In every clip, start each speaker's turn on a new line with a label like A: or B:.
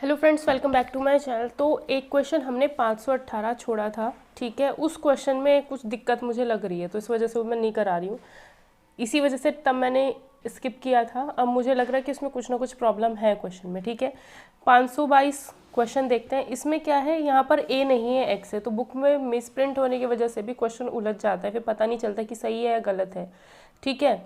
A: Hello friends, welcome back to my channel. तो एक question हमने 518 छोड़ा था, ठीक है। उस क्वेश्चन में कुछ दिक्कत मुझे लग रही है, तो इस वजह से वो मैं नहीं करा रही हूँ। इसी वजह से तब मैंने स्किप किया था। अब मुझे लग रहा है कि इसमें कुछ ना कुछ प्रॉब्लम है क्वेश्चन में, ठीक है। 522 क्वेश्चन देखते हैं। इसमें क्या है, यहाँ पर ए नहीं है, एक्स है। तो बुक में मिसप्रिंट होने की वजह से भी क्वेश्चन उलझ जाता है, फिर पता नहीं चलता कि सही है या गलत है, ठीक है।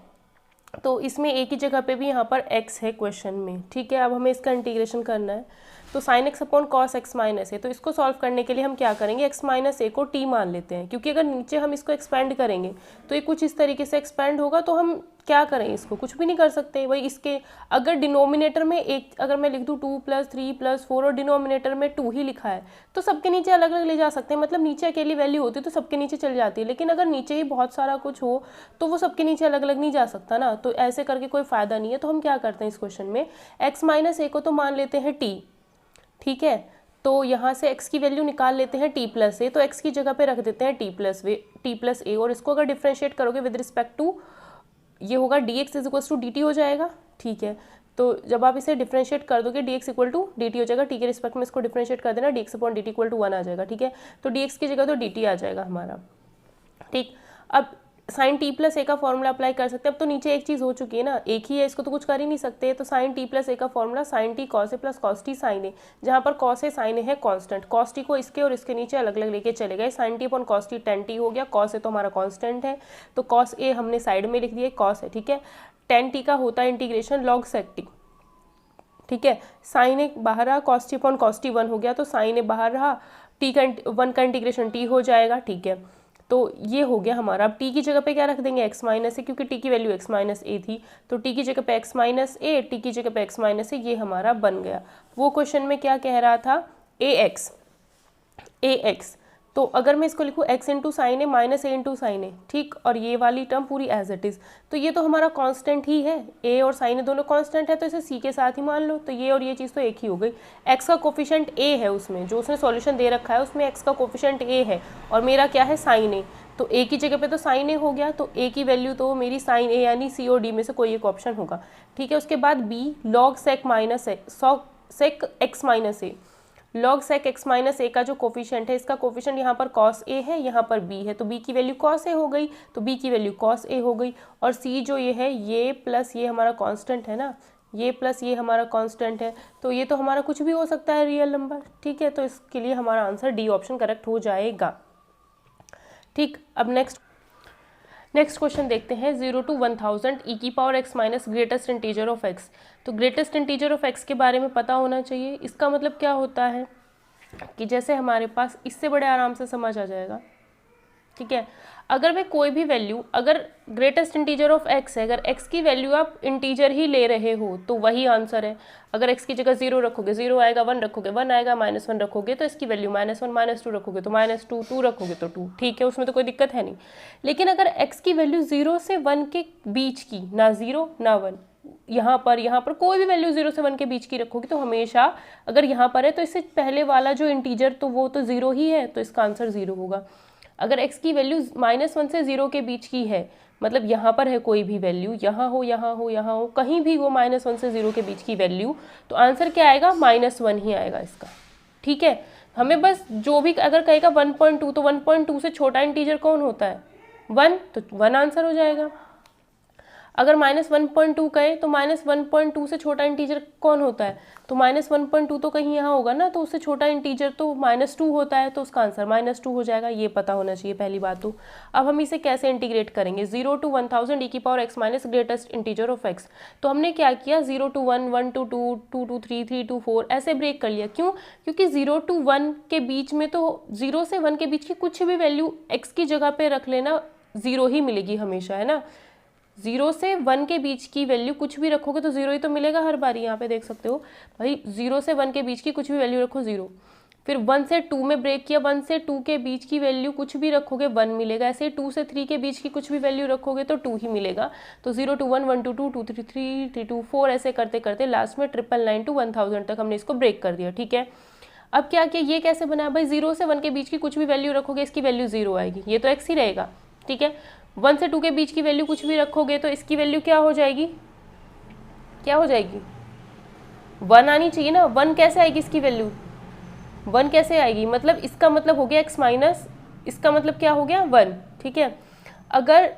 A: तो इसमें एक ही जगह पे भी यहाँ पर x है क्वेश्चन में, ठीक है। अब हमें इसका इंटीग्रेशन करना है। तो sine x upon cos x minus है, तो इसको सॉल्व करने के लिए हम क्या करेंगे, x माइनस ए को t मान लेते हैं, क्योंकि अगर नीचे हम इसको एक्सपेंड करेंगे तो ये कुछ इस तरीके से एक्सपेंड होगा। तो हम क्या करें, इसको कुछ भी नहीं कर सकते। वही इसके अगर डिनोमिनेटर में एक, अगर मैं लिख दूँ 2+3+4 और डिनोमिनेटर में 2 ही लिखा है, तो सबके नीचे अलग अलग ले जा सकते हैं। मतलब नीचे अकेली वैल्यू होती तो सबके नीचे चल जाती है, लेकिन अगर नीचे ही बहुत सारा कुछ हो तो वो सबके नीचे अलग अलग नहीं जा सकता ना। तो ऐसे करके कोई फ़ायदा नहीं है। तो हम क्या करते हैं इस क्वेश्चन में, x माइनस ए को तो मान लेते हैं t, ठीक है। तो यहाँ से x की वैल्यू निकाल लेते हैं t प्लस ए, तो x की जगह पे रख देते हैं t प्लस ए, और इसको अगर डिफ्रेंशिएट करोगे विद रिस्पेक्ट टू, ये होगा dx is equal to dt हो जाएगा, ठीक है। तो जब आप इसे डिफ्रेंशिएट कर दोगे dx इक्वल टू dt हो जाएगा, t के रिस्पेक्ट में इसको डिफ्रेंशिएट कर देना, dx upon dt equal to 1 आ जाएगा, ठीक है। तो dx की जगह तो dt आ जाएगा हमारा, ठीक। अब साइन टी प्लस ए का फॉर्मूला अप्लाई कर सकते हैं। अब तो नीचे एक चीज़ हो चुकी है ना, एक ही है, इसको तो कुछ कर ही नहीं सकते। तो साइन टी प्लस ए का formula sine T cos A plus cos T sign ए, जहाँ पर कॉस ए साइन ए है कांस्टेंट, कॉस टी को इसके और इसके नीचे अलग अलग लेके चले गए। Sine t upon cos t tan t हो गया, कॉस ए तो हमारा कांस्टेंट है, तो कॉस ए हमने साइड में लिख दिया, कॉस है, ठीक है। टेन टी का होता है इंटीग्रेशन लॉग सेक टी, ठीक है। साइन ए बाहर रहा, cos T upon cos T 1 हो गया, तो साइन ए बाहर रहा, टी का 1 का इंटीग्रेशन टी हो जाएगा, ठीक है। तो ये हो गया हमारा। अब t की जगह पे क्या रख देंगे, x माइनस ए, क्योंकि t की वैल्यू x माइनस ए थी, तो t की जगह पे x माइनस ए, टी की जगह पे x माइनस ए, ये हमारा बन गया। वो क्वेश्चन में क्या कह रहा था, ax, तो अगर मैं इसको लिखूँ x इंटू साइन ए माइनस ए इंटू साइन ए, ठीक, और ये वाली टर्म पूरी एज इट इज़, तो ये तो हमारा कांस्टेंट ही है, a और साइन ए दोनों कांस्टेंट है, तो इसे c के साथ ही मान लो। तो ये और ये चीज़ तो एक ही हो गई। x का कोफिशिएंट a है, उसमें जो उसने सॉल्यूशन दे रखा है उसमें x का कोफिशिएंट a है, और मेरा क्या है, साइन ए। तो a की जगह पे तो साइन ए हो गया, तो a की वैल्यू तो मेरी साइन ए यानी c और d में से कोई एक ऑप्शन होगा, ठीक है। उसके बाद b लॉग सेक माइनस ए, सेक एक्स माइनस ए, लॉग सेक एक्स माइनस ए का जो कोफिशिएंट है, इसका कोफिशिएंट यहाँ पर कॉस ए है, यहाँ पर b है, तो b की वैल्यू कॉस ए हो गई, तो b की वैल्यू कॉस ए हो गई। और c जो ये है, ये प्लस ये हमारा कांस्टेंट है ना, ये प्लस ये हमारा कांस्टेंट है, तो ये तो हमारा कुछ भी हो सकता है, रियल नंबर, ठीक है। तो इसके लिए हमारा आंसर डी ऑप्शन करेक्ट हो जाएगा, ठीक। अब नेक्स्ट क्वेश्चन देखते हैं। 0 to 1000 e की power x minus greatest integer of x। तो ग्रेटेस्ट इंटीजर ऑफ x के बारे में पता होना चाहिए। इसका मतलब क्या होता है कि जैसे हमारे पास, इससे बड़े आराम से समझ आ जाएगा, ठीक है। अगर मैं कोई भी वैल्यू, अगर ग्रेटेस्ट इंटीजर ऑफ x है, अगर x की वैल्यू आप इंटीजर ही ले रहे हो तो वही आंसर है। अगर x की जगह 0 रखोगे 0 आएगा, 1 रखोगे 1 आएगा, -1 रखोगे तो इसकी वैल्यू -1, -2 रखोगे तो -2, 2 रखोगे तो 2, ठीक है, उसमें तो कोई दिक्कत है नहीं। लेकिन अगर x की वैल्यू 0 से 1 के बीच की, ना 0 ना 1, यहाँ पर कोई भी वैल्यू 0 से 1 के बीच की रखोगी तो हमेशा, अगर यहाँ पर है तो इससे पहले वाला जो इंटीजर तो वो तो 0 ही है, तो इसका आंसर 0 होगा। अगर x की वैल्यू -1 से 0 के बीच की है, मतलब यहाँ पर है कोई भी वैल्यू, यहाँ हो यहाँ हो यहाँ हो, कहीं भी वो -1 से 0 के बीच की वैल्यू, तो आंसर क्या आएगा, -1 ही आएगा इसका, ठीक है। हमें बस जो भी, अगर कहेगा 1.2 तो 1.2 से छोटा इंटीजर कौन होता है, 1, तो 1 आंसर हो जाएगा। अगर -1.2 कहे तो -1.2 से छोटा इंटीजर कौन होता है, तो -1.2 तो कहीं यहाँ होगा ना, तो उससे छोटा इंटीजर तो -2 होता है, तो उसका आंसर -2 हो जाएगा। ये पता होना चाहिए पहली बात तो। अब हम इसे कैसे इंटीग्रेट करेंगे, 0 to 1000 e की power x minus greatest integer of x। तो हमने क्या किया, 0 to 1, 1 to 2, 2 to 3, 3 to 4 ऐसे ब्रेक कर लिया। क्यों, क्योंकि 0 to 1 के बीच में तो 0 से 1 के बीच की कुछ भी वैल्यू x की जगह पे रख लेना, 0 ही मिलेगी हमेशा, है ना। 0 से 1 के बीच की वैल्यू कुछ भी रखोगे तो 0 ही तो मिलेगा हर बारी। यहाँ पे देख सकते हो भाई, 0 से 1 के बीच की कुछ भी वैल्यू रखो 0, फिर 1 से 2 में ब्रेक किया, 1 से 2 के बीच की वैल्यू कुछ भी रखोगे 1 मिलेगा, ऐसे 2 से 3 के बीच की कुछ भी वैल्यू रखोगे तो 2 ही मिलेगा। तो 0 to 1, 1 to 2, 2 to 3, 3 to 4 ऐसे करते करते लास्ट में 999 to 1000 तक हमने इसको ब्रेक कर दिया, ठीक है। अब क्या किया, ये कैसे बना भाई, 0 से 1 के बीच की कुछ भी वैल्यू रखोगे इसकी वैल्यू 0 आएगी, ये तो x ही रहेगा, ठीक है। 1 से 2 के बीच की वैल्यू कुछ भी रखोगे तो इसकी वैल्यू क्या हो जाएगी, क्या हो जाएगी, 1 आनी चाहिए ना, 1 कैसे आएगी इसकी वैल्यू, 1 कैसे आएगी, मतलब इसका मतलब हो गया x माइनस, इसका मतलब क्या हो गया 1, ठीक है। अगर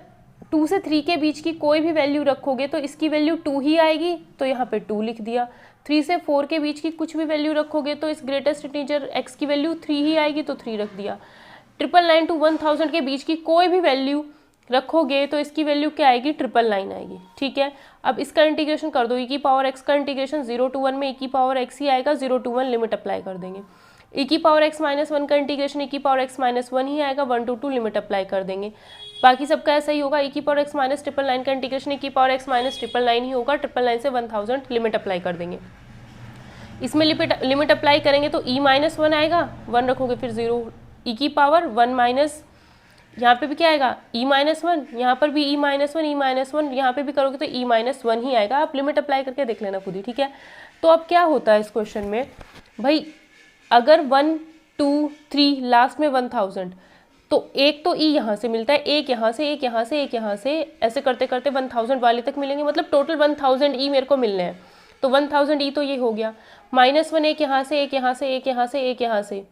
A: 2 से 3 के बीच की कोई भी वैल्यू रखोगे तो इसकी वैल्यू 2 ही आएगी, तो यहाँ पे 2 लिख दिया। 3 से 4 के बीच की कुछ भी वैल्यू रखोगे तो इस ग्रेटेस्ट इंटीजर x की वैल्यू 3 ही आएगी, तो 3 रख दिया। 999 to 1000 के बीच की कोई भी वैल्यू रखोगे तो इसकी वैल्यू क्या आएगी, 999 आएगी, ठीक है। अब इसका इंटीग्रेशन कर दो, e की पावर x का इंटीग्रेशन 0 to 1 में e की पावर x ही आएगा, 0 to 1 लिमिट अप्लाई कर देंगे। e की पावर x माइनस 1 का इंटीग्रेशन e की पावर x माइनस 1 ही आएगा, 1 to 2 लिमिट अप्लाई कर देंगे। बाकी सबका ऐसा ही होगा, e की पावर x माइनस 999 का इंटीग्रेशन e की पावर x माइनस 999 ही होगा, 999 से 1000 लिमिट अप्लाई कर देंगे। इसमें लिमिट अप्लाई करेंगे तो e माइनस 1 आएगा, 1 रखोगे फिर 0, e की पावर 1 माइनस, यहाँ पे भी क्या आएगा e माइनस 1, यहाँ पर भी e माइनस 1, e माइनस 1, यहाँ पे भी करोगे तो e माइनस 1 ही आएगा। आप लिमिट अप्लाई करके देख लेना खुद ही, ठीक है। तो अब क्या होता है इस क्वेश्चन में, भाई अगर 1 2 3 लास्ट में 1000, तो एक तो e यहाँ से मिलता है, एक यहाँ से, एक यहाँ से, एक यहाँ से, ऐसे करते करते 1000 वाले तक मिलेंगे, मतलब टोटल 1000 e मेरे को मिलने हैं। तो 1000 e तो ये हो गया, -1 एक यहाँ से, एक यहाँ से, एक यहाँ से, एक यहाँ से,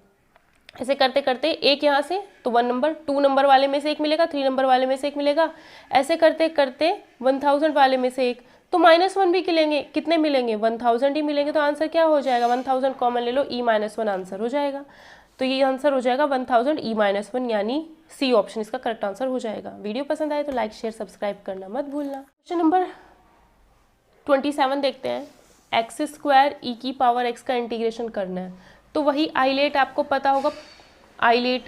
A: ऐसे करते करते एक यहाँ से, तो 1 नंबर, 2 नंबर वाले में से एक मिलेगा, 3 नंबर वाले में से एक मिलेगा, ऐसे करते करते 1000 वाले में से एक, तो -1 भी मिलेंगे, कितने मिलेंगे 1000 ही मिलेंगे। तो आंसर क्या हो जाएगा, 1000 कॉमन ले लो, e माइनस 1 आंसर हो जाएगा। तो ये आंसर हो जाएगा 1000 e माइनस 1, यानी सी ऑप्शन इसका करेक्ट आंसर हो जाएगा। वीडियो पसंद आए तो लाइक शेयर सब्सक्राइब करना मत भूलना। क्वेश्चन नंबर 27 देखते हैं, x² e की पावर x का इंटीग्रेशन करना है। तो वही आइलेट आपको पता होगा, आइलेट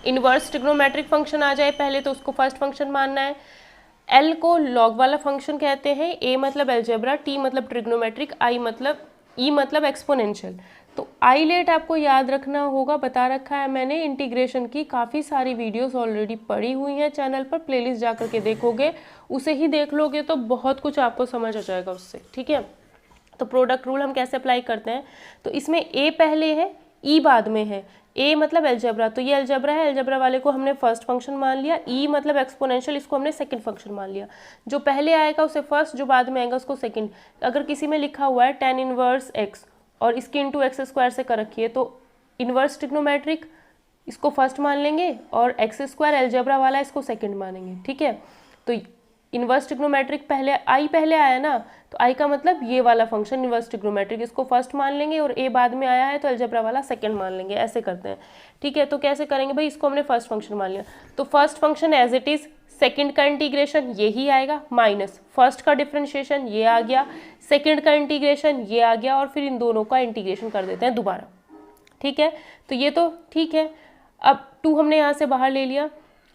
A: इनवर्स ट्रिग्नोमेट्रिक फंक्शन आ जाए पहले तो उसको फर्स्ट फंक्शन मानना है। एल को लॉग वाला फंक्शन कहते हैं, ए मतलब एल्जेब्रा, टी मतलब ट्रिग्नोमेट्रिक, आई मतलब ई मतलब एक्सपोनेंशियल। तो आइलेट आपको याद रखना होगा, बता रखा है मैंने, इंटीग्रेशन की काफ़ी सारी वीडियोस ऑलरेडी पड़ी हुई हैं चैनल पर, प्लेलिस्ट जा करके देखोगे, उसे ही देख लोगे तो बहुत कुछ आपको समझ आ जाएगा उससे, ठीक है। तो प्रोडक्ट रूल हम कैसे अप्लाई करते हैं, तो इसमें ए पहले है, ई बाद में है। ए मतलब एल्जेब्रा, तो ये एल्जेब्रा है, एल्जेब्रा वाले को हमने फर्स्ट फंक्शन मान लिया। ई मतलब एक्सपोनेंशियल, इसको हमने सेकंड फंक्शन मान लिया। जो पहले आएगा उसे फर्स्ट, जो बाद में आएगा उसको सेकंड। अगर किसी में लिखा हुआ है tan इनवर्स x और इसकी इंटू x² से कर रखी है, तो इनवर्स ट्रिग्नोमेट्रिक इसको फर्स्ट मान लेंगे और x² एल्जेब्रा वाला इसको सेकंड मानेंगे, ठीक है। तो इनवर्स ट्रिग्नोमेट्रिक पहले आई पहले आया ना, तो आई का मतलब ये वाला फंक्शन इनवर्स ट्रिग्नोमेट्रिक, इसको फर्स्ट मान लेंगे और ए बाद में आया है तो अलजेब्रा वाला सेकंड मान लेंगे, ऐसे करते हैं, ठीक है। तो कैसे करेंगे भाई, इसको हमने फर्स्ट फंक्शन मान लिया, तो first function as it is, second का इंटीग्रेशन ये ही आएगा, माइनस फर्स्ट का डिफरेंशिएशन ये आ गया, सेकंड का इंटीग्रेशन ये आ गया, और फिर इन दोनों का इंटीग्रेशन कर देते हैं दोबारा, ठीक है। तो ये तो ठीक है। अब 2 हमने यहाँ से बाहर ले लिया,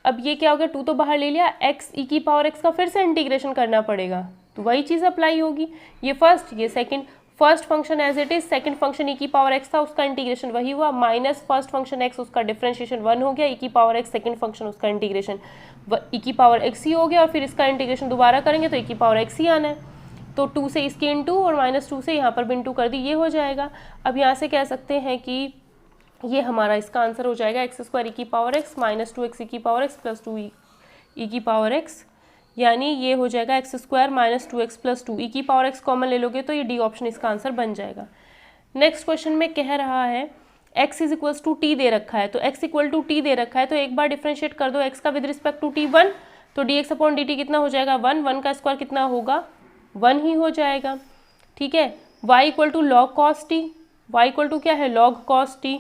A: अब ये क्या हो गया, 2 तो बाहर ले लिया, x e की पावर x का फिर से इंटीग्रेशन करना पड़ेगा, तो वही चीज़ अप्लाई होगी, ये फर्स्ट ये second, first function as it is, second function e की पावर x था उसका इंटीग्रेशन वही हुआ, माइनस फर्स्ट फंक्शन x उसका डिफरेंशिएशन 1 हो गया, e की पावर x सेकंड फंक्शन उसका इंटीग्रेशन e की पावर x ही हो गया, और फिर इसका इंटीग्रेशन दोबारा करेंगे तो e की पावर x ही आना है, तो 2 से इसकी इंटू और -2 से यहाँ पर भी इंटू कर दी, ये हो जाएगा। अब यहाँ से कह सकते हैं कि ये हमारा इसका आंसर हो जाएगा x² e की power x minus 2x e की पावर x प्लस 2 e की पावर x, यानी ये हो जाएगा x² minus 2x plus 2 e की पावर x कॉमन ले लोगे तो ये डी ऑप्शन इसका आंसर बन जाएगा। नेक्स्ट क्वेश्चन में कह रहा है x is equals to T दे रखा है, तो x इक्वल टू टी दे रखा है, तो एक बार डिफ्रेंशिएट कर दो x का विद रिस्पेक्ट टू t 1, तो dx अपॉन dt कितना हो जाएगा 1, 1 का स्क्वायर कितना होगा 1 ही हो जाएगा, ठीक है। y equal to log cos t, y equal to क्या है लॉग कॉस टी,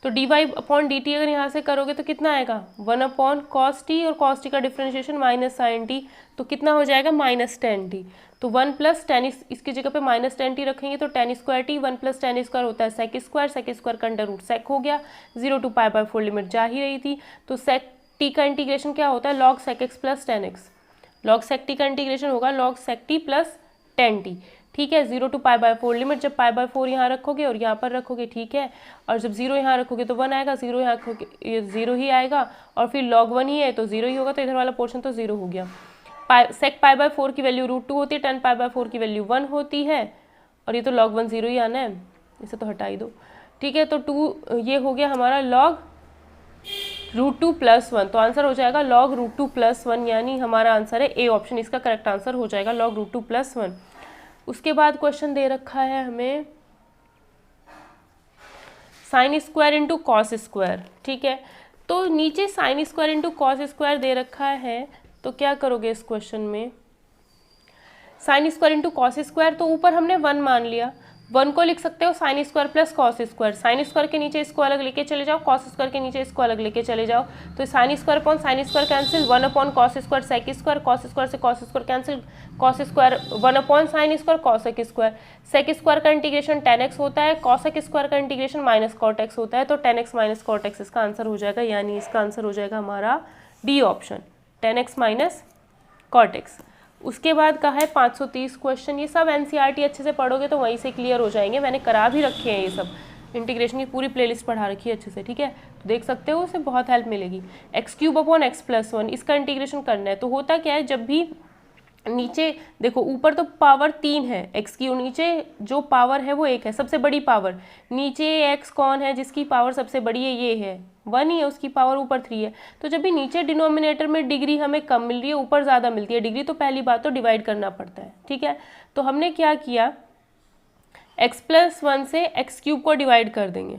A: तो d y upon d t अगर यहाँ से करोगे तो कितना आएगा 1 अपॉन कॉस टी, और कॉस टी का डिफरेंशिएशन माइनस साइन टी, तो कितना हो जाएगा -10t, तो 1 प्लस टेन, इसकी जगह पे -10t रखेंगे तो tan square T, 1 plus ten square होता है सेक स्क्वायर का अंडर रूट सेक हो गया, 0 to π/4 लिमिट जा ही रही थी, तो सेक टी का इंटीग्रेशन क्या होता है log sec x plus tan x, log sec t का इंटीग्रेशन होगा log sec t plus tan t, ठीक है। 0 to π/4 लिमिट, जब π/4 यहाँ रखोगे और यहाँ पर रखोगे, ठीक है, और जब 0 यहाँ रखोगे तो 1 आएगा, 0 यहाँ रखोगे 0 ही आएगा, और फिर log 1 ही है तो 0 ही होगा, तो इधर वाला पोर्शन तो 0 हो गया। sec π/4 की वैल्यू √2 होती है, tan π/4 की वैल्यू 1 होती है, और ये तो log 1 0 ही आना है, इसे तो हटा ही दो, ठीक है। तो 2 ये हो गया हमारा log √2 + 1, तो आंसर हो जाएगा log √2 + 1, यानी हमारा आंसर है ए ऑप्शन, इसका करेक्ट आंसर हो जाएगा log √2 + 1। उसके बाद क्वेश्चन दे रखा है हमें sin square into cos square, ठीक है। तो नीचे sin square into cos square दे रखा है, तो क्या करोगे इस क्वेश्चन में, sin square into cos square, तो ऊपर हमने 1 मान लिया, 1 को लिख सकते हो sin square plus cos square, sine square के नीचे इसको अलग लेके चले जाओ, कॉस स्क्वायर के नीचे इसको अलग लेके चले जाओ, तो sin square upon sine square cancel, 1 upon cos square sec square, cos square से cos square cancel, cos square 1 upon sine square cosec square, sec square का इंटीग्रेशन tan x होता है, कॉसेक स्क्वायर का इंटीग्रेशन माइनस कॉट x होता है, तो tan x minus cot x इसका answer हो जाएगा, यानी इसका आंसर हो जाएगा हमारा D option, tan x minus cot x। उसके बाद कहा है 530 क्वेश्चन, ये सब एनसीईआरटी अच्छे से पढ़ोगे तो वहीं से क्लियर हो जाएंगे, मैंने करा भी रखे हैं, ये सब इंटीग्रेशन की पूरी प्लेलिस्ट पढ़ा रखी है अच्छे से, ठीक है, तो देख सकते हो, उससे बहुत हेल्प मिलेगी। x³ अपॉन x + 1, इसका इंटीग्रेशन करना है, तो होता क्या है, जब भी नीचे देखो, ऊपर तो पावर 3 है x की, नीचे जो पावर है वो 1 है, सबसे बड़ी पावर, नीचे x कौन है जिसकी पावर सबसे बड़ी है, ये है 1 ही है, उसकी पावर ऊपर 3 है, तो जब भी नीचे डिनोमिनेटर में डिग्री हमें कम मिल रही है, ऊपर ज़्यादा मिलती है डिग्री, तो पहली बात तो डिवाइड करना पड़ता है, ठीक है। तो हमने क्या किया, x + 1 से x³ को डिवाइड कर देंगे,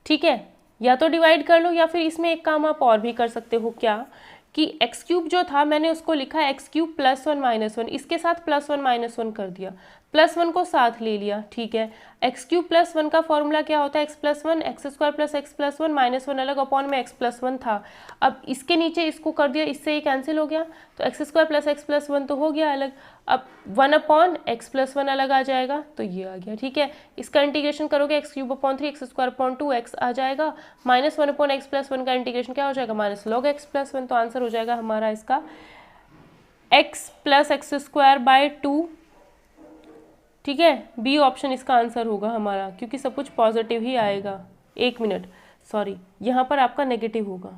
A: ठीक है, या तो डिवाइड कर लो, या फिर इसमें एक काम आप और भी कर सकते हो, क्या कि x³ जो था मैंने उसको लिखा x³ + 1 - 1, इसके साथ +1 - 1 कर दिया, +1 को साथ ले लिया, ठीक है। x³ + 1 का फॉर्मूला क्या होता है, x + 1 x² + x + 1 - 1 अलग अपॉन में x + 1 था, अब इसके नीचे इसको कर दिया, इससे ये कैंसिल हो गया, तो x² + x + 1 तो हो गया अलग, अब 1 अपॉन x + 1 अलग आ जाएगा, तो ये आ गया, ठीक है। इसका इंटीग्रेशन करोगे x³ upon 3 x² upon 2 x आ जाएगा, -1 अपॉन x + 1 का इंटीग्रेशन क्या हो जाएगा, -log x + 1, तो आंसर हो जाएगा हमारा इसका x + x² / 2, ठीक है, बी ऑप्शन इसका आंसर होगा हमारा, क्योंकि सब कुछ पॉजिटिव ही आएगा। 1 मिनट, सॉरी, यहाँ पर आपका नेगेटिव होगा,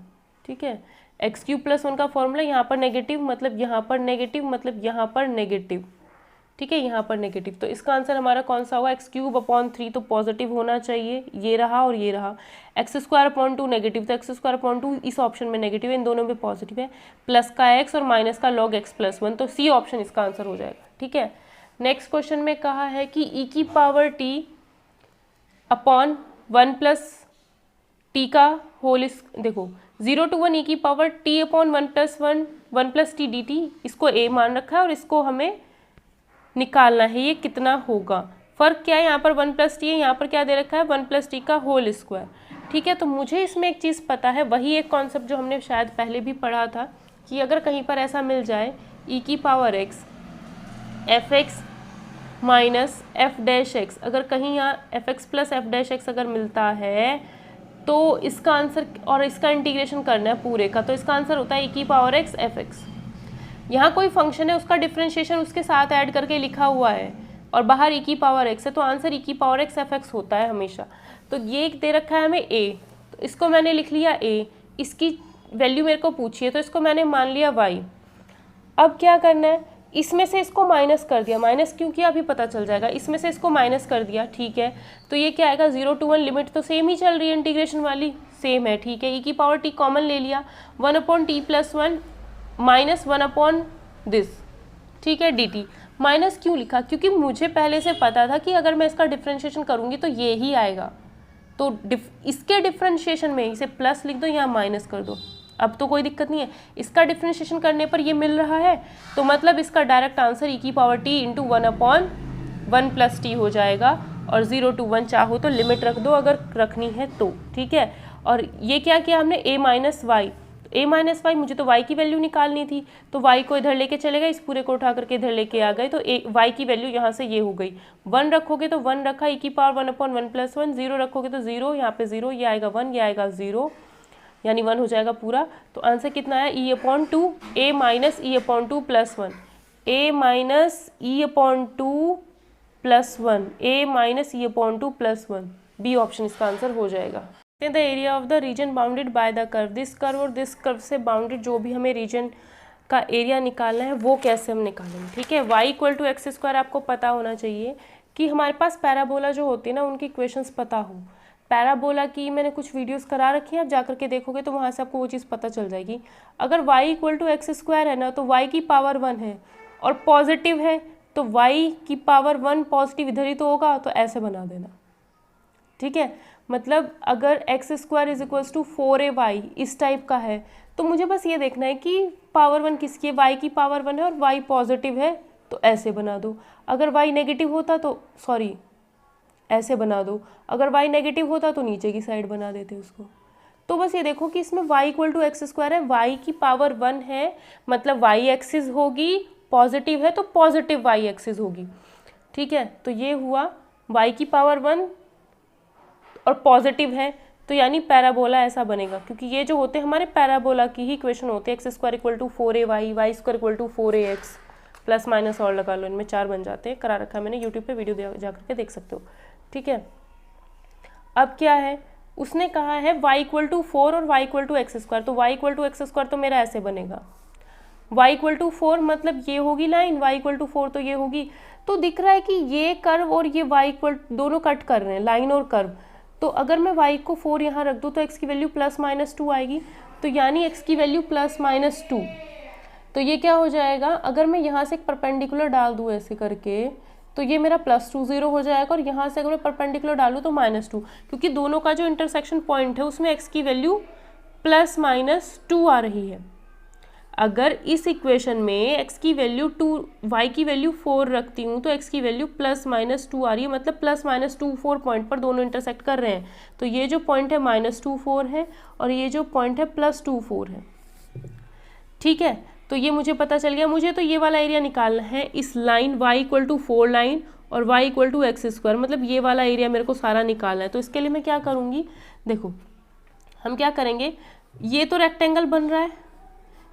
A: ठीक है, x³ + 1 का फॉर्मूला यहाँ पर नेगेटिव, मतलब यहाँ पर नेगेटिव, मतलब यहाँ पर नेगेटिव, ठीक है, यहाँ पर नेगेटिव, तो इसका आंसर हमारा कौन सा होगा, x³ अपॉन 3 तो पॉजिटिव होना चाहिए, ये रहा और ये रहा, x² अपॉन 2 नेगेटिव, तो x² अपॉन 2 इस ऑप्शन में नेगेटिव है, इन दोनों में पॉजिटिव है, प्लस का x और माइनस का log x + 1, तो सी ऑप्शन इसका आंसर हो जाएगा, ठीक है। नेक्स्ट क्वेश्चन में कहा है कि e⁻t अपॉन 1 + t का होल, देखो 0 to 1 e⁻t upon 1 + 1 + t dt, इसको a मान रखा है और इसको हमें निकालना है, ये कितना होगा, फ़र्क क्या है, यहाँ पर 1 + t है, यहाँ पर क्या दे रखा है 1 + t का होल स्क्वायर, ठीक है। तो मुझे इसमें एक चीज़ पता है, वही एक कॉन्सेप्ट जो हमने शायद पहले भी पढ़ा था, कि अगर कहीं पर ऐसा मिल जाए e⁻x fx माइनस f'(x), अगर कहीं यहाँ fx + f'(x) अगर मिलता है, तो इसका आंसर, और इसका इंटीग्रेशन करना है पूरे का, तो इसका आंसर होता है e⁻x fx। यहाँ कोई फंक्शन है, उसका डिफरेंशिएशन उसके साथ ऐड करके लिखा हुआ है, और बाहर e⁻x है, तो आंसर e⁻x fx होता है हमेशा। तो ये एक दे रखा है हमें a, तो इसको मैंने लिख लिया a, इसकी वैल्यू मेरे को पूछी है, तो इसको मैंने मान लिया y। अब क्या करना है, इसमें से इसको माइनस कर दिया, माइनस क्यों किया अभी पता चल जाएगा, इसमें से इसको माइनस कर दिया, ठीक है, तो ये क्या आएगा 0 to 1, लिमिट तो सेम ही चल रही है, इंटीग्रेशन वाली सेम है, ठीक है, e⁻t कॉमन ले लिया, 1 upon t + 1 minus 1 upon this, ठीक है, dt। माइनस क्यों लिखा, क्योंकि मुझे पहले से पता था कि अगर मैं इसका डिफ्रेंशिएशन करूँगी तो ये ही आएगा, तो इसके डिफ्रेंशिएशन में इसे प्लस लिख दो, यहाँ माइनस कर दो, अब तो कोई दिक्कत नहीं है, इसका डिफ्रेंशिएशन करने पर ये मिल रहा है, तो मतलब इसका direct answer e⁻t into 1 upon 1 + t हो जाएगा, और 0 to 1 चाहो तो लिमिट रख दो अगर रखनी है तो, ठीक है। और ये क्या किया हमने, a - y, a - y, मुझे तो y की वैल्यू निकालनी थी, तो y को इधर लेके चले गए, इस पूरे को उठा करके इधर लेके आ गए, तो y की वैल्यू यहाँ से ये हो गई, 1 रखोगे तो 1 रखा, e⁻1 अपॉन 1 + 1, 0 रखोगे तो 0, यहाँ पे 0, ये आएगा 1, ये आएगा 0, यानी 1 हो जाएगा पूरा। तो आंसर कितना आया, e/2, a - e/2 + 1, a - e/2 + 1, a - e/2 + 1, B option इसका आंसर हो जाएगा। The area of the reason bounded by the curve, this curve और दिस कर्व से बाउंडेड जो भी हमें रीजन का एरिया निकालना है वो कैसे हम निकालेंगे, ठीक है। y = x² आपको पता होना चाहिए कि हमारे पास पैराबोला जो होती है ना, उनकी इक्वेशंस पता हो, पैराबोला की मैंने कुछ वीडियोस करा रखी हैं, आप जा करके देखोगे तो वहाँ से आपको वो चीज़ पता चल जाएगी। अगर y equal to x square है ना, तो y की पावर 1 है और पॉजिटिव है, तो y की पावर 1 पॉजिटिव इधर ही तो होगा, तो ऐसे बना देना। ठीक है, मतलब अगर x square is equals to 4ay इस टाइप का है, तो मुझे बस ये देखना है कि पावर 1 किसकी है, y की पावर 1 है और y पॉजिटिव है, तो ऐसे बना दो। अगर y नेगेटिव होता तो सॉरी ऐसे बना दो, अगर y नेगेटिव होता तो नीचे की साइड बना देते उसको। तो बस ये देखो कि इसमें y equal to x square है, y की पावर 1 है, मतलब y एक्सिस होगी, पॉजिटिव है तो पॉजिटिव y एक्सिस होगी। ठीक है, तो ये हुआ y की पावर 1 और पॉजिटिव है, तो यानी पैराबोला ऐसा बनेगा, क्योंकि ये जो होते हैं हमारे पैराबोला की ही इक्वेशन होते हैं। X square equal to 4ay, y square equal to 4ax, plus minus और लगा लो, इनमें 4 बन जाते हैं, करा रखा है मैंने, यूट्यूब पे वीडियो जा करके देख सकते हो। ठीक है, अब क्या है, उसने कहा है y इक्वल टू 4 और y equal to x square, तो y equal to x square तो मेरा ऐसे बनेगा, y इक्वल टू 4 मतलब ये होगी लाइन, y इक्वल टू 4 तो ये होगी। तो दिख रहा है कि ये कर्व और ये y इक्वल दोनों कट कर रहे हैं, लाइन और कर्व। तो अगर मैं y को 4 यहाँ रख दूँ तो x की वैल्यू प्लस माइनस 2 आएगी, तो यानी x की वैल्यू प्लस माइनस 2। तो ये क्या हो जाएगा, अगर मैं यहाँ से एक परपेंडिकुलर डाल दूँ ऐसे करके, तो ये मेरा +2 0 हो जाएगा, और यहाँ से अगर मैं परपेंडिकुलर डालूँ तो -2, क्योंकि दोनों का जो इंटरसेक्शन पॉइंट है उसमें x की वैल्यू प्लस माइनस 2 आ रही है। अगर इस इक्वेशन में x की वैल्यू 2, y की वैल्यू 4 रखती हूँ, तो x की वैल्यू प्लस माइनस 2 आ रही है, मतलब प्लस माइनस 2 4 पॉइंट पर दोनों इंटरसेक्ट कर रहे हैं। तो ये जो पॉइंट है -2 4 है, और ये जो पॉइंट है +2 4 है। ठीक है, तो ये मुझे पता चल गया। मुझे तो ये वाला एरिया निकालना है, इस line y equal to 4 line और y equal to x square, मतलब ये वाला एरिया मेरे को सारा निकालना है। तो इसके लिए मैं क्या करूँगी, देखो हम क्या करेंगे, ये तो रेक्टेंगल बन रहा है,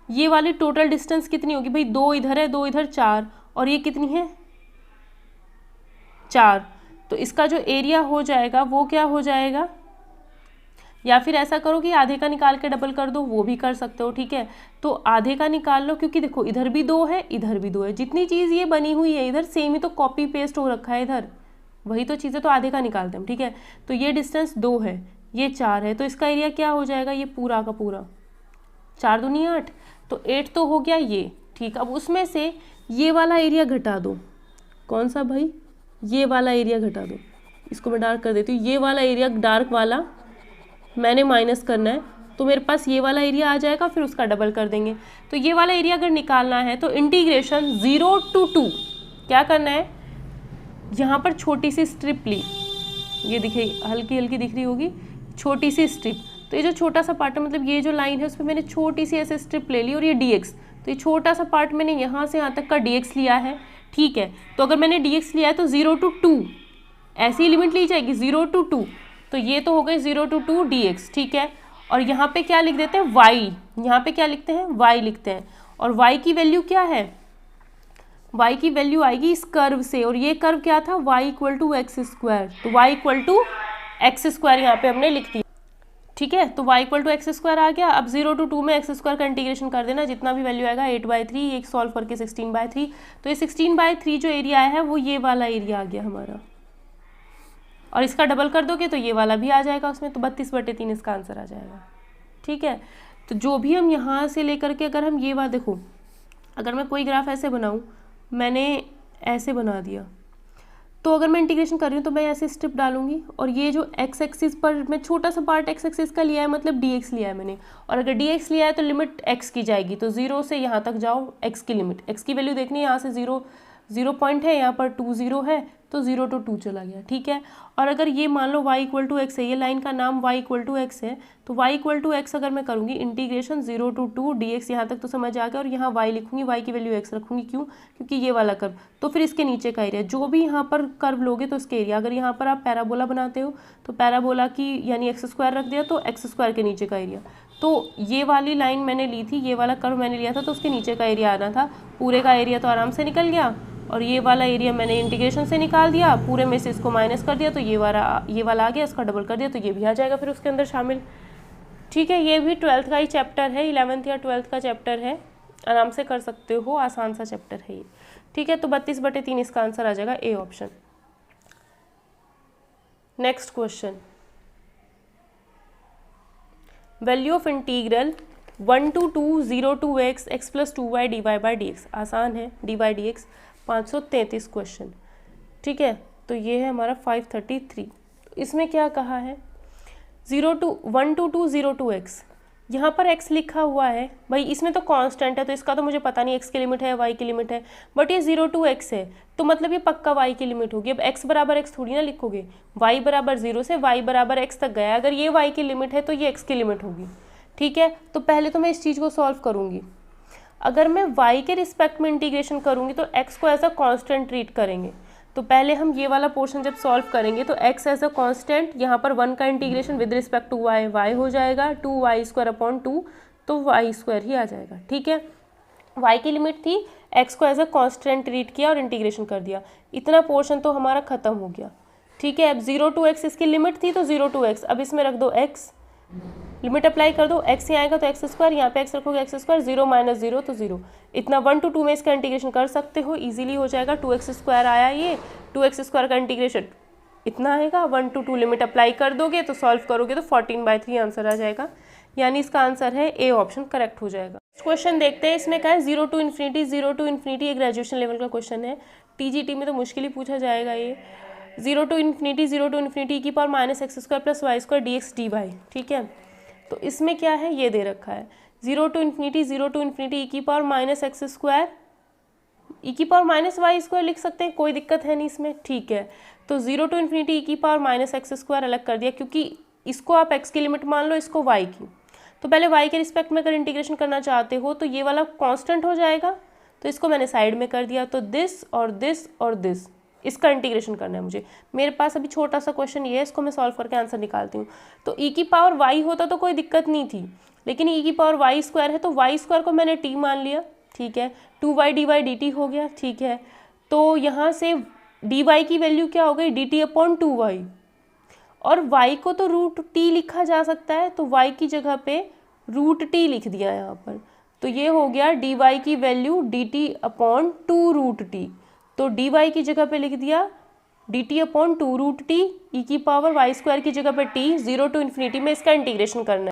A: ये वाली टोटल डिस्टेंस कितनी होगी भाई, 2 इधर है 2 इधर 4, और ये कितनी है 4। तो इसका जो एरिया हो जाएगा वो क्या हो जाएगा, या फिर ऐसा करो कि आधे का निकाल के डबल कर दो, वो भी कर सकते हो। ठीक है, तो आधे का निकाल लो, क्योंकि देखो इधर भी 2 है इधर भी 2 है, जितनी चीज़ ये बनी हुई है इधर सेम ही तो कॉपी पेस्ट हो रखा है इधर, वही तो चीज़ें, तो आधे का निकालते हैं। ठीक है, तो ये डिस्टेंस 2 है, ये 4 है, तो इसका एरिया क्या हो जाएगा, ये पूरा का पूरा 4 दूनी 8, तो 8 तो हो गया ये। ठीक, अब उसमें से ये वाला एरिया घटा दो, कौन सा भाई, ये वाला एरिया घटा दो, इसको मैं डार्क कर देती हूँ, ये वाला एरिया डार्क वाला मैंने माइनस करना है, तो मेरे पास ये वाला एरिया आ जाएगा, फिर उसका डबल कर देंगे। तो ये वाला एरिया अगर निकालना है तो इंटीग्रेशन 0 to 2 क्या करना है, यहाँ पर छोटी सी स्ट्रिप ली, ये दिखे हल्की हल्की दिख रही होगी, छोटी सी स्ट्रिप, तो ये जो छोटा सा पार्ट है, मतलब ये जो लाइन है उसमें मैंने छोटी सी ऐसे स्ट्रिप ले ली, और ये dx, तो ये छोटा सा पार्ट मैंने यहाँ से यहाँ तक का dx लिया है। ठीक है, तो अगर मैंने dx लिया है तो 0 to 2 ऐसी ही लिमिट ली जाएगी, 0 to 2, तो ये तो हो गए 0 to 2 dx। ठीक है, और यहाँ पे क्या लिख देते हैं y, यहाँ पे क्या लिखते हैं y लिखते हैं, और y की वैल्यू क्या है, y की वैल्यू आएगी इस कर्व से, और ये कर्व क्या था, y equal to x square, तो y equal to x square यहाँ पे हमने लिख दिया। ठीक है, तो y equal to x square आ गया। अब 0 to 2 में एक्स स्क्वायर का इंटीग्रेशन कर देना, जितना भी वैल्यू आएगा 8/3, एक सॉल्व करके 16/3, तो ये 16/3 जो एरिया आया है वो ये वाला एरिया आ गया हमारा, और इसका डबल कर दोगे तो ये वाला भी आ जाएगा उसमें, तो 32/3 इसका आंसर आ जाएगा। ठीक है, तो जो भी हम यहाँ से लेकर के, अगर हम ये बात देखो, अगर मैं कोई ग्राफ ऐसे बनाऊँ, मैंने ऐसे बना दिया, तो अगर मैं इंटीग्रेशन कर रही हूँ तो मैं ऐसे स्ट्रिप डालूंगी, और ये जो एक्स एक्सिस पर मैं छोटा सा पार्ट एक्स एक्सिस का लिया है, मतलब dx लिया है मैंने, और अगर dx लिया है तो लिमिट x की जाएगी, तो 0 से यहाँ तक जाओ, x की लिमिट, x की वैल्यू देखनी है, यहाँ से 0 पॉइंट है, यहाँ पर 2 0 है, तो 0 to 2 चला गया। ठीक है, और अगर ये मान लो y इक्वल टू एक्स है, ये लाइन का नाम y इक्वल टू एक्स है, तो y इक्वल टू एक्स अगर मैं करूँगी इंटीग्रेशन 0 to 2 dx, यहाँ तक तो समझ आ गया, और यहाँ y लिखूँगी, y की वैल्यू x रखूँगी, क्यों, क्योंकि ये वाला कर्व, तो फिर इसके नीचे का एरिया, जो भी यहाँ पर कर्व लोगे तो इसके एरिया, अगर यहाँ पर आप पैराबोला बनाते हो तो पैराबोला की यानी एक्स स्क्वायर रख दिया, तो एक्स स्क्वायर के नीचे का एरिया, तो ये वाली लाइन मैंने ली थी, ये वाला कर्व मैंने लिया था, तो उसके नीचे का एरिया आना था, पूरे का एरिया तो आराम से निकल गया, और ये वाला एरिया मैंने इंटीग्रेशन से निकाल दिया, पूरे में से इसको माइनस कर दिया, तो ये वाला आ गया, इसका डबल कर दिया, तो ये भी आ जाएगा फिर उसके अंदर शामिल। ठीक है, ये भी 12th का ही चैप्टर है, 11th या 12th का चैप्टर है, आराम से कर सकते हो, आसान सा चैप्टर है ये। ठीक है, तो 32/3 इसका आंसर आ जाएगा, A option. Next question, value of integral 1 to 2 0 to x x plus 2y dy by dx, आसान है, dy dx 533 क्वेश्चन, ठीक है। तो ये है हमारा 533। इसमें क्या कहा है, 1 to 2 0 to x, यहाँ पर x लिखा हुआ है भाई, इसमें तो कांस्टेंट है तो इसका तो मुझे पता नहीं x की लिमिट है y की लिमिट है, बट ये 0 to x है तो मतलब ये पक्का y की लिमिट होगी। अब x बराबर x थोड़ी ना लिखोगे, y बराबर 0 से y बराबर x तक गया, अगर ये y की लिमिट है तो ये x की लिमिट होगी, ठीक है। तो पहले तो मैं इस चीज़ को सॉल्व करूँगी। अगर मैं y के रिस्पेक्ट में इंटीग्रेशन करूँगी तो x को एज अ कॉन्स्टेंट ट्रीट करेंगे। तो पहले हम ये वाला पोर्शन जब सॉल्व करेंगे तो x एज अ कांस्टेंट, यहाँ पर 1 का integration with respect to y, y हो जाएगा 2y² तो y² ही आ जाएगा, ठीक है। y की लिमिट थी, x को एज अ कांस्टेंट ट्रीट किया और इंटीग्रेशन कर दिया, इतना पोर्शन तो हमारा खत्म हो गया, ठीक है। अब 0 to x इसकी लिमिट थी तो 0 to x, अब इसमें रख दो x, लिमिट अप्लाई कर दो, x यहाँ आएगा तो x², यहाँ पे x रखोगे x², 0 - 0 तो 0, इतना 1 to 2 में इसका इंटीग्रेशन कर सकते हो, इजीली हो जाएगा। 2x² आया, ये 2x² का इंटीग्रेशन इतना आएगा, 1 to 2 लिमिट अप्लाई कर दोगे तो सॉल्व करोगे तो 14/3 आंसर आ जाएगा, यानी इसका आंसर है ए ऑप्शन करेक्ट हो जाएगा। क्वेश्चन देखते हैं, इसमें क्या है 0 to ∞, ये ग्रेजुएशन लेवल का क्वेश्चन है, टीजीटी में तो मुश्किल ही पूछा जाएगा ये। 0 to ∞ e की power -x² + y² dx dy, ठीक है। तो इसमें क्या है, ये दे रखा है 0 to ∞ e की पावर -x², e की पावर -y² लिख सकते हैं, कोई दिक्कत है नहीं इसमें, ठीक है। तो 0 to ∞ e की पावर -x² अलग कर दिया, क्योंकि इसको आप x की लिमिट मान लो, इसको y की। तो पहले y के रिस्पेक्ट में अगर इंटीग्रेशन करना चाहते हो तो ये वाला कांस्टेंट हो जाएगा, तो इसको मैंने साइड में कर दिया। तो दिस और दिस और दिस, इसका इंटीग्रेशन करना है मुझे। मेरे पास अभी छोटा सा क्वेश्चन ये है, इसको मैं सॉल्व करके आंसर निकालती हूँ। तो e की पावर y होता तो कोई दिक्कत नहीं थी, लेकिन e की पावर y² है तो y² को मैंने t मान लिया, ठीक है। 2y dy dt हो गया, ठीक है। तो यहाँ से dy की वैल्यू क्या हो गई, dt/2y, और y को तो √t लिखा जा सकता है, तो y की जगह पे √t लिख दिया यहाँ पर। तो ये हो गया dy की वैल्यू dt/2√t, तो dy की जगह पे लिख दिया dt/2√t, e की पावर y² की जगह पे t, 0 to ∞ में इसका इंटीग्रेशन करना है।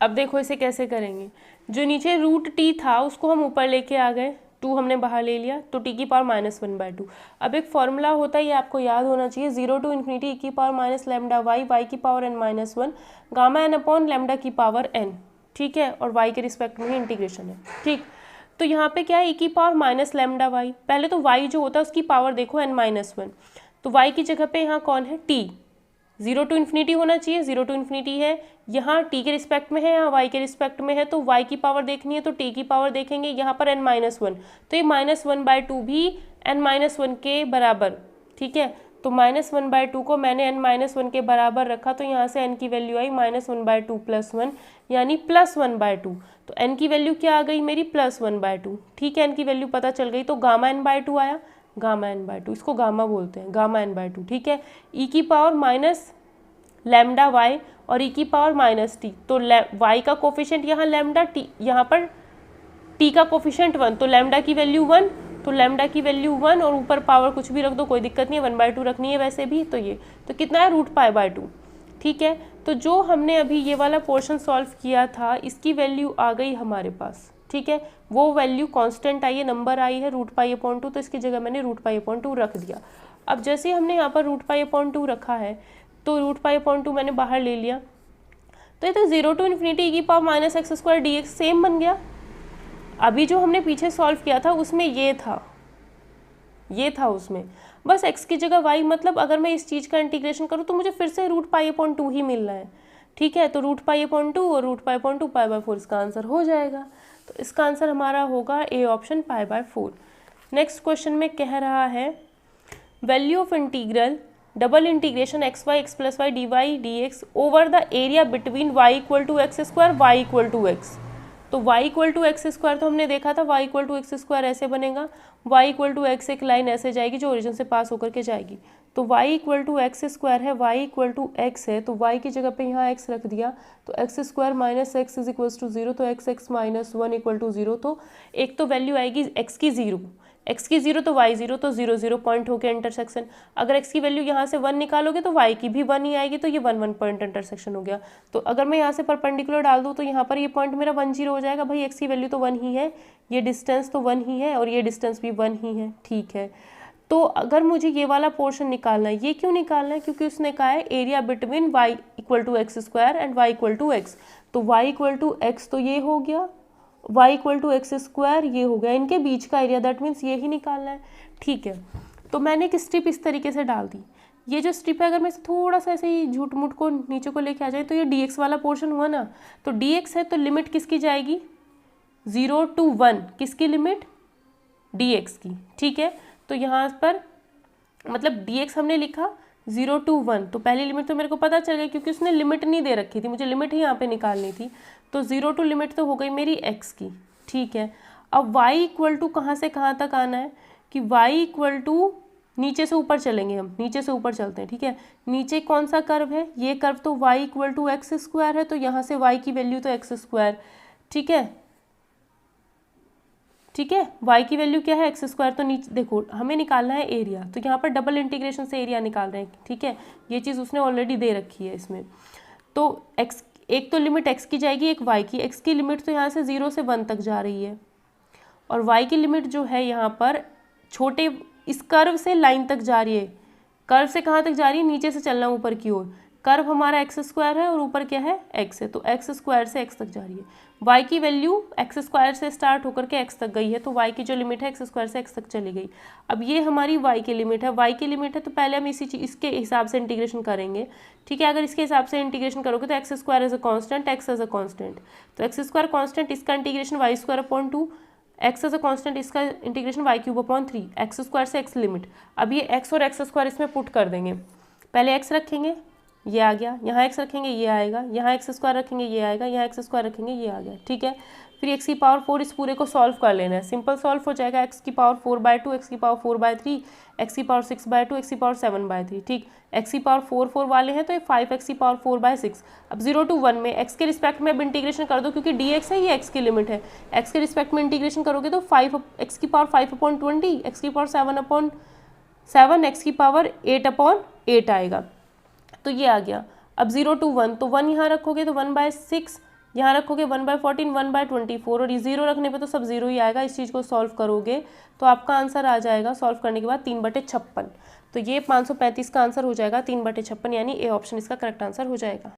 A: अब देखो इसे कैसे करेंगे, जो नीचे √t था उसको हम ऊपर लेके आ गए, 2 हमने बाहर ले लिया, तो t की पावर -1/2। अब एक फॉर्मूला होता है, ये आपको याद होना चाहिए, 0 to ∞ e की पावर -λy, y की पावर n-1, गामा n/λ की पावर n, ठीक है। और y के रिस्पेक्ट में ही इंटीग्रेशन है, ठीक। तो यहाँ पे क्या है, e की पावर -λy, पहले तो y जो होता है उसकी पावर देखो n-1, तो y की जगह पे यहाँ कौन है, t, 0 to ∞ होना चाहिए, 0 to ∞ है, यहाँ t के रिस्पेक्ट में है, यहाँ y के रिस्पेक्ट में है, तो y की पावर देखनी है तो t की पावर देखेंगे, यहाँ पर n-1, तो ये -1/2 भी n-1 के बराबर, ठीक है। तो -1/2 को मैंने n-1 के बराबर रखा, तो यहाँ से n की वैल्यू आई -1/2 + 1, यानी +1/2। तो n की वैल्यू क्या आ गई मेरी, +1/2, ठीक है। n की वैल्यू पता चल गई, तो गामा n/2 आया, गामा n/2, इसको गामा बोलते हैं, गामा n/2, ठीक है। e की पावर -λy और e की पावर -t, तो y का कोफिशिएंट यहाँ लैम्डा, t यहाँ पर t का कोफिशिएंट 1, तो लैम्डा की वैल्यू 1, तो लैम्डा की वैल्यू 1, और ऊपर पावर कुछ भी रख दो, कोई दिक्कत नहीं है, 1/2 रखनी है वैसे भी, तो ये तो कितना है √π/2, ठीक है। तो जो हमने अभी ये वाला पोर्शन सॉल्व किया था, इसकी वैल्यू आ गई हमारे पास, ठीक है। वो वैल्यू कांस्टेंट आई है, नंबर आई है √π/2, तो इसकी जगह मैंने √π/2 रख दिया। अब जैसे हमने यहाँ पर √π/2 रखा है, तो √π/2 मैंने बाहर ले लिया, तो ये तो 0 to ∞ e की पावर -x² dx सेम बन गया। अभी जो हमने पीछे सॉल्व किया था उसमें ये था उसमें, बस x की जगह y, मतलब अगर मैं इस चीज़ का इंटीग्रेशन करूँ तो मुझे फिर से √π/2 ही मिलना है, ठीक है। तो √π/2 और √π/2 π/4 इसका आंसर हो जाएगा। तो इसका आंसर हमारा होगा ए ऑप्शन π/4। नेक्स्ट क्वेश्चन में कह रहा है value of integral $xy x + y dy dx over the area between y = x², y = x। तो y = x² तो हमने देखा था, y = x² ऐसे बनेगा, y = x एक लाइन ऐसे जाएगी जो ओरिजिन से पास होकर के जाएगी। तो y = x² है, y = x है, तो y की जगह पे यहाँ x रख दिया, तो x² - x = 0, तो x - 1 = 0, तो एक तो वैल्यू आएगी x की 0, x की 0 तो y 0, तो 0 0 पॉइंट हो गया इंटरसेक्शन। अगर x की वैल्यू यहाँ से 1 निकालोगे तो y की भी 1 ही आएगी, तो ये 1 1 पॉइंट इंटरसेक्शन हो गया। तो अगर मैं यहाँ से परपेंडिकुलर डाल दूँ तो यहाँ पर ये पॉइंट मेरा 1 0 हो जाएगा। भाई x की वैल्यू तो 1 ही है, ये डिस्टेंस तो 1 ही है और ये डिस्टेंस भी 1 ही है, ठीक है। तो अगर मुझे ये वाला पोर्शन निकालना है, ये क्यों निकालना है? क्योंकि उसने कहा है area between y equal to x square and y equal to x. तो y इक्वल टू एक्स तो ये हो गया, y equal to x square ये हो गया, इनके बीच का एरिया, दैट मीन्स ये ही निकालना है, ठीक है। तो मैंने एक स्ट्रिप इस तरीके से डाल दी। ये जो स्ट्रिप है, अगर मैं थोड़ा सा ऐसे ही झूठ मूठ को नीचे को लेके आ जाए तो ये dx वाला पोर्शन हुआ ना, तो dx है तो लिमिट किसकी जाएगी? 0 to 1, किसकी लिमिट? dx की, ठीक है। तो यहाँ पर मतलब dx हमने लिखा 0 to 1, तो पहली लिमिट तो मेरे को पता चल गई क्योंकि उसने लिमिट नहीं दे रखी थी, मुझे लिमिट ही यहाँ पे निकालनी थी। तो 0 टू लिमिट तो हो गई मेरी x की, ठीक है। अब y इक्वल टू कहाँ से कहाँ तक आना है कि y इक्वल टू नीचे से ऊपर चलेंगे, हम नीचे से ऊपर चलते हैं, ठीक है। नीचे कौन सा कर्व है? ये कर्व तो y equal to x square है, तो यहाँ से y की वैल्यू तो एक्स स्क्वायर, ठीक है, ठीक है। y की वैल्यू क्या है? X square. तो नीचे देखो हमें निकालना है एरिया, तो यहाँ पर डबल इंटीग्रेशन से एरिया निकाल रहे हैं, ठीक है। ये चीज़ उसने ऑलरेडी दे रखी है इसमें। तो x, एक तो लिमिट x की जाएगी, एक y की। x की लिमिट तो यहाँ से 0 से 1 तक जा रही है और y की लिमिट जो है यहाँ पर छोटे इस कर्व से लाइन तक जा रही है। कर्व से कहाँ तक जा रही है? नीचे से चलना ऊपर की ओर। कर्व हमारा एक्स स्क्वायर है और ऊपर क्या है? एक्स है, तो एक्स स्क्वायर से एक्स तक जा रही है। वाई की वैल्यू एक्स स्क्वायर से स्टार्ट होकर के एक्स तक गई है, तो वाई की जो लिमिट है एक्स स्क्वायर से एक्स तक चली गई। अब ये हमारी वाई की लिमिट है, वाई की लिमिट है तो पहले हम इसके हिसाब से इंटीग्रेशन करेंगे, ठीक है। अगर इसके हिसाब से इंटीग्रेशन करोगे तो x square as a constant, x as a constant, तो एक्स स्क्वायर कॉन्स्टेंट, इसका integration y square upon 2, x as a constant, इसका integration y cube upon 3, x square से एक्स लिमिट। अब ये एक्स और एक्स स्क्वायर इसमें put कर देंगे, पहले एक्स रखेंगे ये आ गया, यहाँ एक्स रखेंगे ये आएगा, यहाँ एक्स स्क्वायर रखेंगे ये आएगा, यहाँ एक्स स्क्वायर रखेंगे ये आ गया, ठीक है। फिर एक्स की पावर 4 इस पूरे को सॉल्व कर लेना है, सिंपल सॉल्व हो जाएगा। एक्स की पावर 4/2, एक्स की पावर 4/3, एक्स की पावर 6/2, एक्स की पावर 7/3, ठीक। एक्स की पावर 4 4 वाले हैं तो ये 5 एक्स की पावर 4/6। अब 0 to 1 में एक्स के रिस्पेक्ट में अब इंटीग्रेशन कर दो, क्योंकि डी एक्स है, ये एक्स की लिमिट है। एक्स के रिस्पेक्ट में इंटीग्रेशन करोगे तो 5 एक्स की पावर 5/20, एक्स की पावर 7/7, एक्स की पावर 8/8 आएगा, तो ये आ गया। अब 0 to 1, तो 1 यहाँ रखोगे तो 1/6, यहाँ रखोगे 1/14, 1/24, और ये 0 रखने पे तो सब 0 ही आएगा। इस चीज़ को सॉल्व करोगे तो आपका आंसर आ जाएगा सॉल्व करने के बाद 3/56। तो ये 535 का आंसर हो जाएगा 3/56, यानी ए ऑप्शन इसका करेक्ट आंसर हो जाएगा।